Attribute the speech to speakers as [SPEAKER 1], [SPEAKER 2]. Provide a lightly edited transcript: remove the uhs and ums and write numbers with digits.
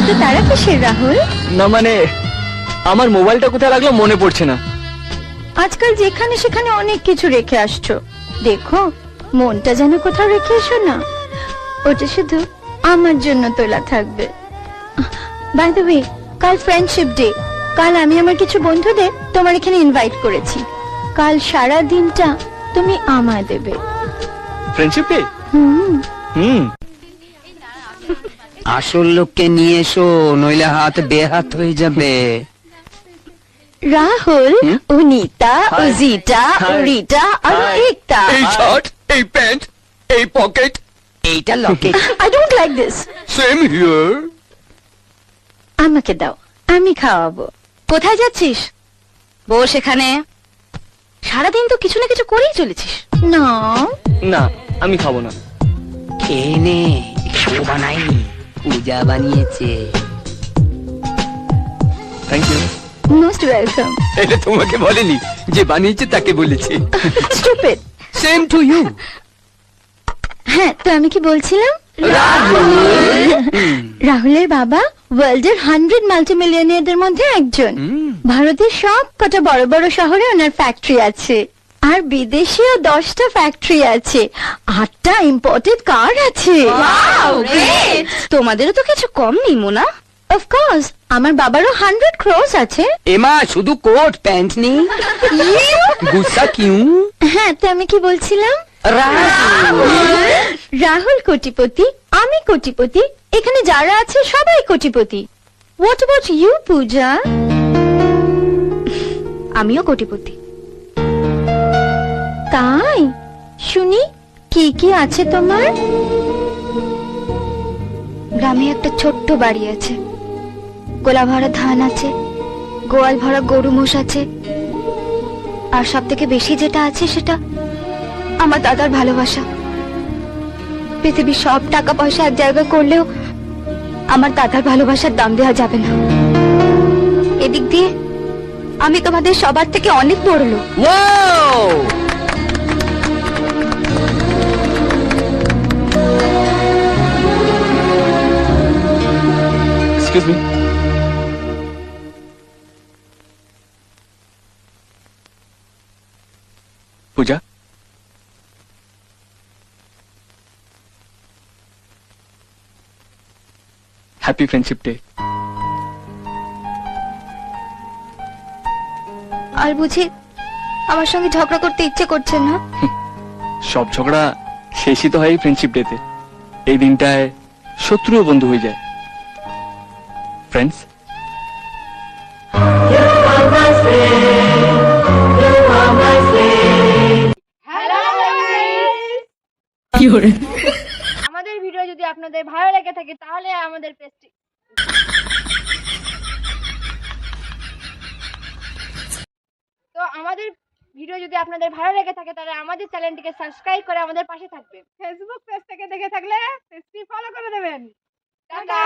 [SPEAKER 1] এত তাড়া কিসের রাহুল?
[SPEAKER 2] না মানে আমার মোবাইলটা কোথায় রাখলাম মনে পড়ছে না।
[SPEAKER 1] আজকাল যেখানে সেখানে অনেক কিছু রেখে আসছো, দেখো মনটা যেন কোথাও রেখে এসো না। ওটা শুধু আমার জন্য তোলা থাকবে। বাই দ্য ওয়ে, কাল ফ্রেন্ডশিপ ডে। কাল আমি আমার কিছু বন্ধুদের তোমার এখানে ইনভাইট করেছি। কাল সারা দিনটা তুমি আমায় দেবে।
[SPEAKER 2] Friendship day?
[SPEAKER 1] হুম।
[SPEAKER 3] আসল লোককে নিয়ে এসো, নইলে হাত বেহাত হয়ে যাবে।
[SPEAKER 1] রাহুল, অনিতা, অজিতা, রিটা আর একতা।
[SPEAKER 2] এই শার্ট, এই প্যান্ট, এই পকেট,
[SPEAKER 3] এইটা Locket.
[SPEAKER 1] I don't like this.
[SPEAKER 2] Same here.
[SPEAKER 1] আমাকে দাও, আমি খাওয়াবো।
[SPEAKER 4] কোথায় যাচ্ছিস? বস এখানে। সারাদিন তো কিছু না কিছু করেই চলেছিস।
[SPEAKER 1] না,
[SPEAKER 2] না আমি খাবো না।
[SPEAKER 3] খেয়ে নে, ও বানাইনি, পূজা বানিয়েছে।
[SPEAKER 2] Thank you.
[SPEAKER 1] Most welcome.
[SPEAKER 2] এটা তোমাকে বলেনি, যে বানিয়েছে তাকে বলেছে।
[SPEAKER 1] স্টুপিড।
[SPEAKER 2] Same to you.
[SPEAKER 1] হ্যাঁ, তো আমি কি বলছিলাম? রাহুলের বাবা ওয়ার্ল্ডের 100 মাল্টিমিলিয়নিয়ারদের মধ্যে একজন। ভারতের সব কটা বড় বড় শহরে ওনার ফ্যাক্টরি আছে, আর বিদেশেও 10টা ফ্যাক্টরি আছে, 8টা ইম্পোর্টেড কার আছে।
[SPEAKER 4] তোমাদেরও তো কিছু কম নেই মোনা।
[SPEAKER 1] অফকোর্স, আমার বাবারও 100 crores আছে।
[SPEAKER 3] এমা শুধু কোট প্যান্ট নেই, গুসা কিউ?
[SPEAKER 1] হ্যাঁ, তো আমি কি বলছিলাম? রাহুল কোটিপতি, আমি কোটিপতি, এখানে যারা আছে সবাই কোটিপতি। হোয়াট অ্যাবাউট ইউ পূজা?
[SPEAKER 4] আমিও কোটিপতি।
[SPEAKER 1] তাই? শুনি, কি কি আছে তোমার?
[SPEAKER 4] গ্রামে একটা ছোট্ট বাড়ি আছে, গোলা ভরা ধান আছে, গোয়াল ভরা গরু মোষ আছে, আর সব থেকে বেশি যেটা আছে সেটা আমার দাদার ভালোবাসা। পৃথিবীর সব টাকা পয়সা এক জায়গায় করলেও আমার দাদার ভালোবাসার দাম দেওয়া যাবে না। এদিক দিয়ে আমি তোমাদের সবার থেকে অনেক বড় লোক।
[SPEAKER 3] Wow!
[SPEAKER 2] Excuse me. Puja, happy friendship day.
[SPEAKER 4] আর বুঝি আমার সঙ্গে ঝগড়া করতে ইচ্ছে করছে না?
[SPEAKER 2] সব ঝগড়া শেষই তো হয় ফ্রেন্ডশিপ ডেতে। এই দিনটায় শত্রুও বন্ধু হয়ে যায়। ফ্রেন্ডস।
[SPEAKER 5] আমাদের ভিডিও যদি আপনাদের ভালো লেগে থাকে তাহলে আমাদের পেজটি আমাদের চ্যানেলটিকে সাবস্ক্রাইব করে আমাদের পাশে থাকবে। ফেসবুক পেজ থেকে দেখে থাকলে পেজটি ফলো করে দেবেন। টাটা।